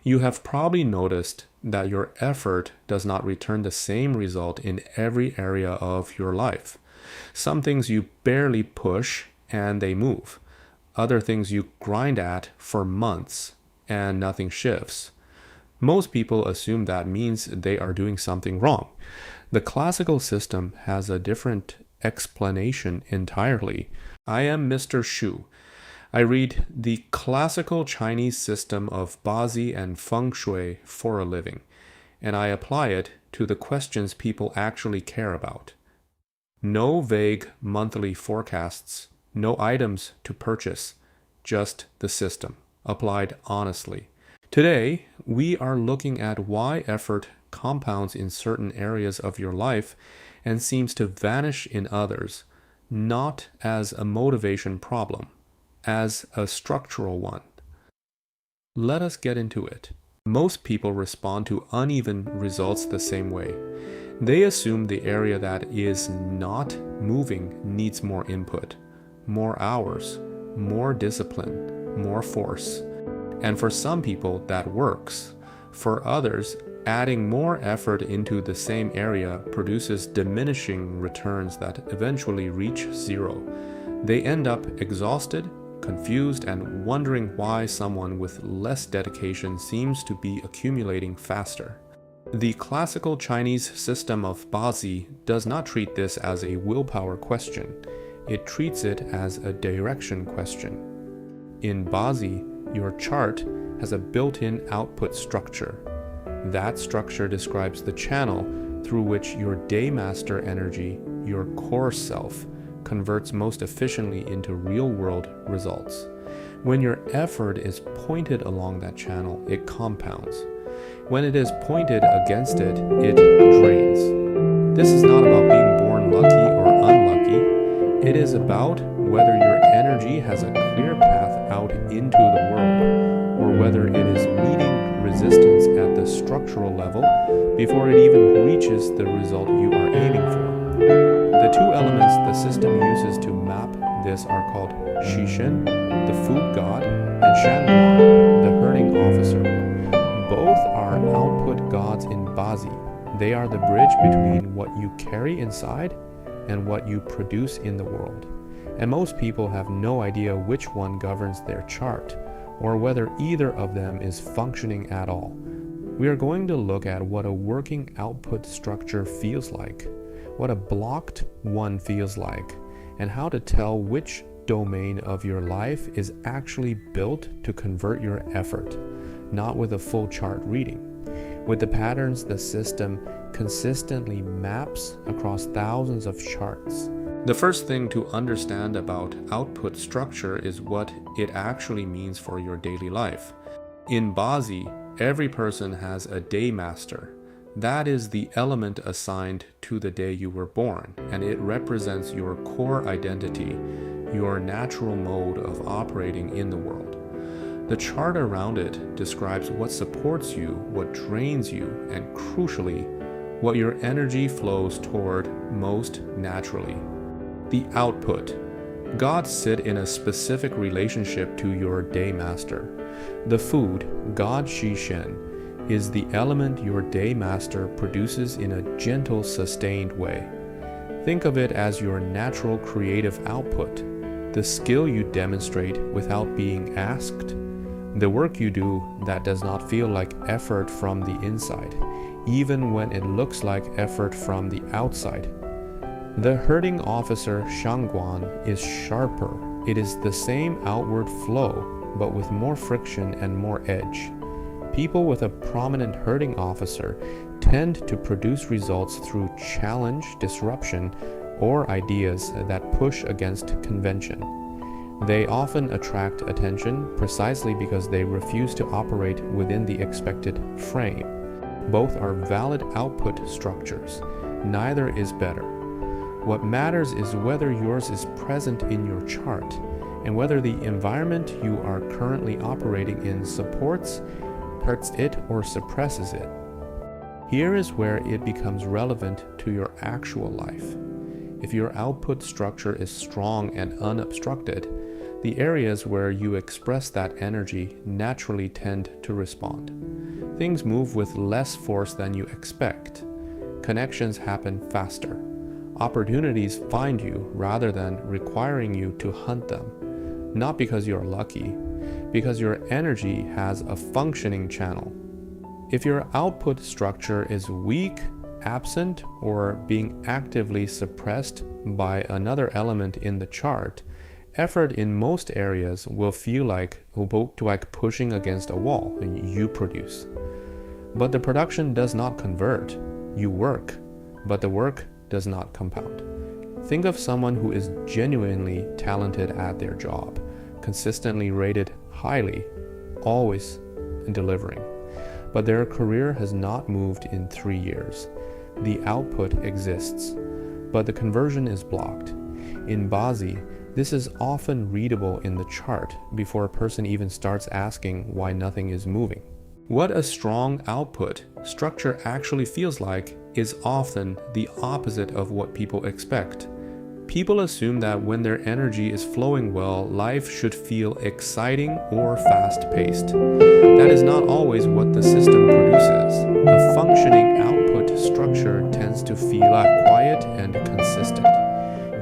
You have probably noticed that your effort does not return the same result in every area of your life. Some things you barely push and they move. Other things you grind at for months and nothing shifts. Most people assume that means they are doing something wrong. The classical system has a different explanation entirely. I am Mr. Shu. I read the classical Chinese system of BaZi and Feng Shui for a living, and I apply it to the questions people actually care about. No vague monthly forecasts, no items to purchase, just the system, applied honestly. Today, we are looking at why effort compounds in certain areas of your life and seems to vanish in others, not as a motivation problem, as a structural one. Let us get into it. Most people respond to uneven results the same way. They assume the area that is not moving needs more input, more hours, more discipline, more force. And for some people, that works. For others, adding more effort into the same area produces diminishing returns that eventually reach zero. They end up exhausted, confused, and wondering why someone with less dedication seems to be accumulating faster. The classical Chinese system of BaZi does not treat this as a willpower question. It treats it as a direction question. In BaZi, your chart has a built-in output structure. That structure describes the channel through which your daymaster energy, your core self, converts most efficiently into real-world results. When your effort is pointed along that channel, it compounds. When it is pointed against it, it drains. This is not about being born lucky or unlucky. It is about whether your energy has a clear path out into the world, or whether it is meeting resistance at the structural level before it even reaches the result you are aiming for. The two elements the system uses to map this are called Xishen, the food god, and Shangguan, the herding officer. Both are output gods in BaZi. They are the bridge between what you carry inside and what you produce in the world. And most people have no idea which one governs their chart, or whether either of them is functioning at all. We are going to look at what a working output structure feels like, what a blocked one feels like, and how to tell which domain of your life is actually built to convert your effort, not with a full chart reading. With the patterns the system consistently maps across thousands of charts. The first thing to understand about output structure is what it actually means for your daily life. In BaZi, every person has a daymaster. That is the element assigned to the day you were born, and it represents your core identity, your natural mode of operating in the world. The chart around it describes what supports you, what drains you, and crucially, what your energy flows toward most naturally. The output. Gods sit in a specific relationship to your daymaster. The food, God Xishen, is the element your daymaster produces in a gentle, sustained way. Think of it as your natural creative output, the skill you demonstrate without being asked, the work you do that does not feel like effort from the inside, even when it looks like effort from the outside. The herding officer Shangguan is sharper. It is the same outward flow, but with more friction and more edge. People with a prominent herding officer tend to produce results through challenge, disruption, or ideas that push against convention. They often attract attention precisely because they refuse to operate within the expected frame. Both are valid output structures. Neither is better. What matters is whether yours is present in your chart and whether the environment you are currently operating in supports, hurts it, or suppresses it. Here is where it becomes relevant to your actual life. If your output structure is strong and unobstructed, the areas where you express that energy naturally tend to respond. things move with less force than you expect. Connections happen faster. Opportunities find you rather than requiring you to hunt them. Not because you're lucky, because your energy has a functioning channel. If your output structure is weak, absent, or being actively suppressed by another element in the chart, effort in most areas will feel like pushing against a wall and you produce. But the production does not convert. You work, but the work does not compound. Think of someone who is genuinely talented at their job, consistently rated highly, always delivering. But their career has not moved in 3 years. The output exists, but the conversion is blocked. In BaZi, this is often readable in the chart before a person even starts asking why nothing is moving. What a strong output structure actually feels like is often the opposite of what people expect. People assume that when their energy is flowing well, life should feel exciting or fast-paced. That is not always what the system produces. A functioning output structure tends to feel quiet and consistent.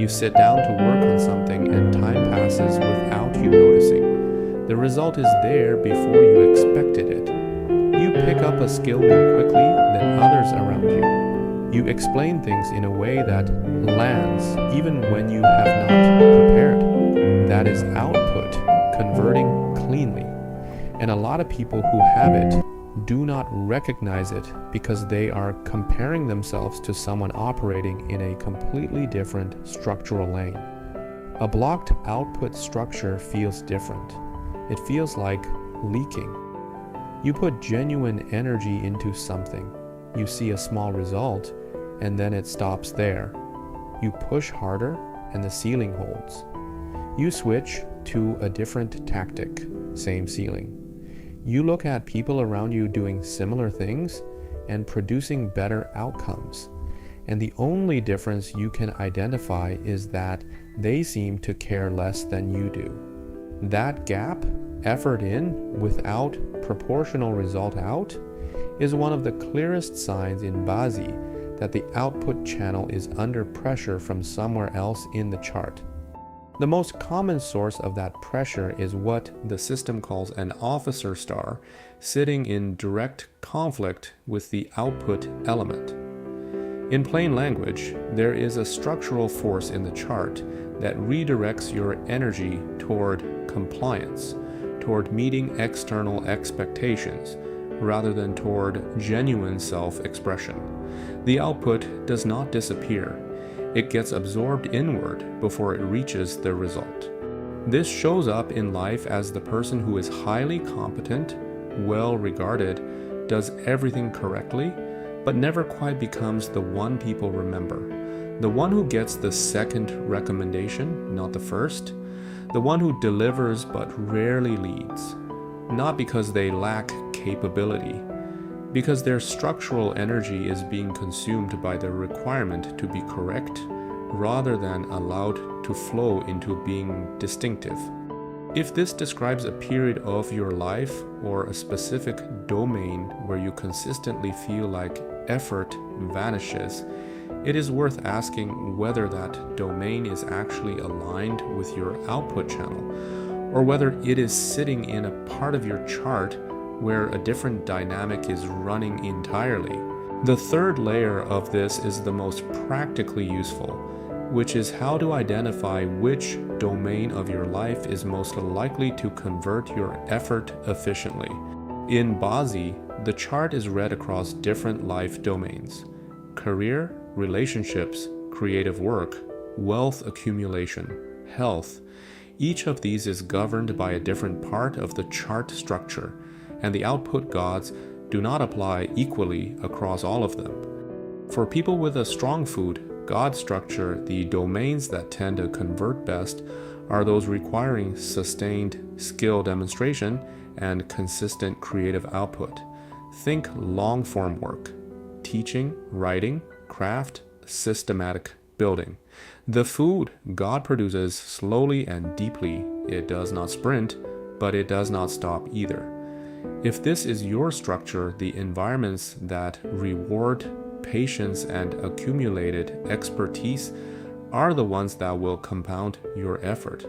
You sit down to work on something and time passes without you noticing. The result is there before you expected it. You pick up a skill more quickly than others around you. You explain things in a way that lands even when you have not prepared. That is output, converting cleanly. And a lot of people who have it do not recognize it because they are comparing themselves to someone operating in a completely different structural lane. A blocked output structure feels different. It feels like leaking. You put genuine energy into something. You see a small result, and then it stops there. You push harder, and the ceiling holds. You switch to a different tactic, same ceiling. You look at people around you doing similar things and producing better outcomes. And the only difference you can identify is that they seem to care less than you do. That gap, effort in without proportional result out, is one of the clearest signs in BaZi that the output channel is under pressure from somewhere else in the chart. The most common source of that pressure is what the system calls an officer star, sitting in direct conflict with the output element. In plain language, there is a structural force in the chart that redirects your energy toward compliance, toward meeting external expectations, rather than toward genuine self-expression. The output does not disappear. It gets absorbed inward before it reaches the result. This shows up in life as the person who is highly competent, well regarded, does everything correctly, but never quite becomes the one people remember. The one who gets the second recommendation, not the first. The one who delivers but rarely leads. Not because they lack capability, because their structural energy is being consumed by the requirement to be correct rather than allowed to flow into being distinctive. If this describes a period of your life or a specific domain where you consistently feel like effort vanishes, it is worth asking whether that domain is actually aligned with your output channel, or whether it is sitting in a part of your chart where a different dynamic is running entirely. The third layer of this is the most practically useful, which is how to identify which domain of your life is most likely to convert your effort efficiently. In BaZi, the chart is read across different life domains: career, relationships, creative work, wealth accumulation, health. Each of these is governed by a different part of the chart structure, and the output gods do not apply equally across all of them. For people with a strong food god structure, the domains that tend to convert best are those requiring sustained skill demonstration and consistent creative output. Think long-form work, teaching, writing, craft, systematic building. The food God produces slowly and deeply. It does not sprint, but it does not stop either. If this is your structure, the environments that reward patience and accumulated expertise are the ones that will compound your effort.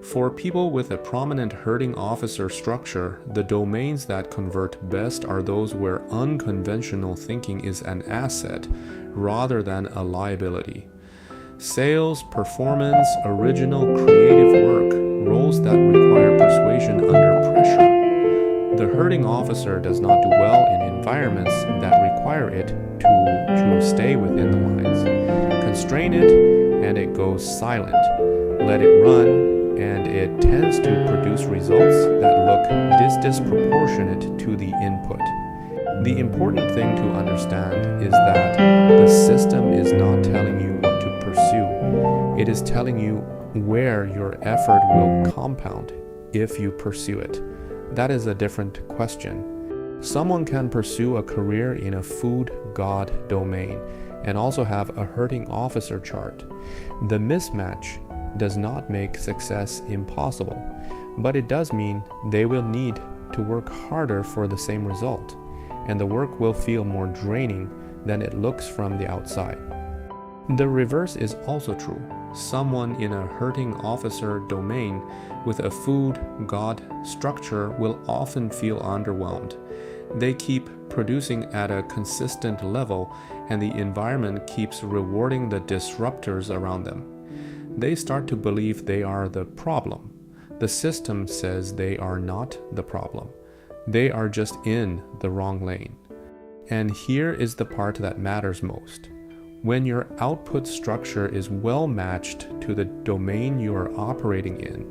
For people with a prominent herding officer structure, the domains that convert best are those where unconventional thinking is an asset rather than a liability. Sales, performance, original creative work, roles that require persuasion under pressure. The herding officer does not do well in environments that require it to stay within the lines. Constrain it and it goes silent. Let it run and it tends to produce results that look disproportionate to the input. The important thing to understand is that the system is not telling you what to pursue. It is telling you where your effort will compound if you pursue it. That is a different question. Someone can pursue a career in a food god domain and also have a herding officer chart. The mismatch does not make success impossible, but it does mean they will need to work harder for the same result, and the work will feel more draining than it looks from the outside. The reverse is also true. Someone in a herding officer domain with a food god structure will often feel underwhelmed. They keep producing at a consistent level, and the environment keeps rewarding the disruptors around them. They start to believe they are the problem. The system says they are not the problem. They are just in the wrong lane. And here is the part that matters most. When your output structure is well matched to the domain you are operating in,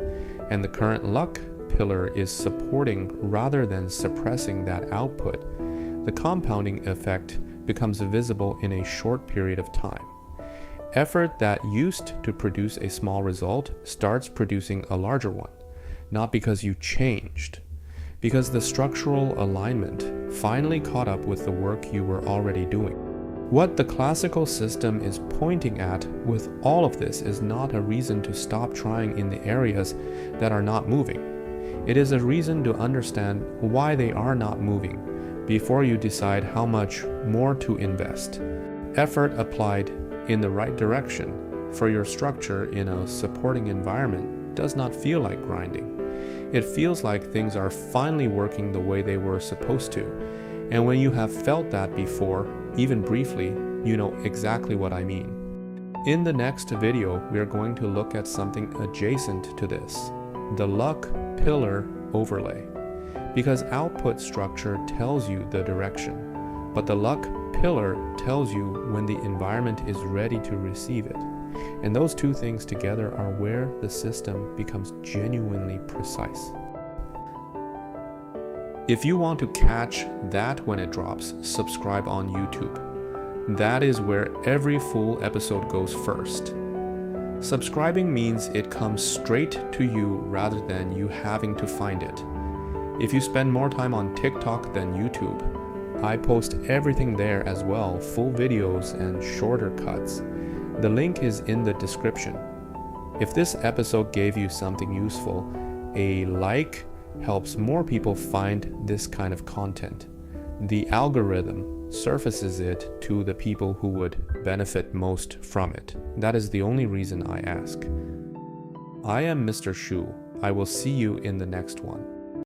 and the current luck pillar is supporting rather than suppressing that output, the compounding effect becomes visible in a short period of time. Effort that used to produce a small result starts producing a larger one, not because you changed, because the structural alignment finally caught up with the work you were already doing. What the classical system is pointing at with all of this is not a reason to stop trying in the areas that are not moving. It is a reason to understand why they are not moving before you decide how much more to invest. Effort applied in the right direction for your structure in a supporting environment does not feel like grinding. It feels like things are finally working the way they were supposed to. And when you have felt that before, even briefly, you know exactly what I mean. In the next video, we are going to look at something adjacent to this, the luck pillar overlay. Because output structure tells you the direction, but the luck pillar tells you when the environment is ready to receive it. And those two things together are where the system becomes genuinely precise. If you want to catch that when it drops, subscribe on YouTube. That is where every full episode goes first. Subscribing means it comes straight to you rather than you having to find it. If you spend more time on TikTok than YouTube, I post everything there as well, full videos and shorter cuts. The link is in the description. If this episode gave you something useful, a like helps more people find this kind of content. The algorithm surfaces it to the people who would benefit most from it. That is the only reason I ask. I am Mr. Shu. I will see you in the next one.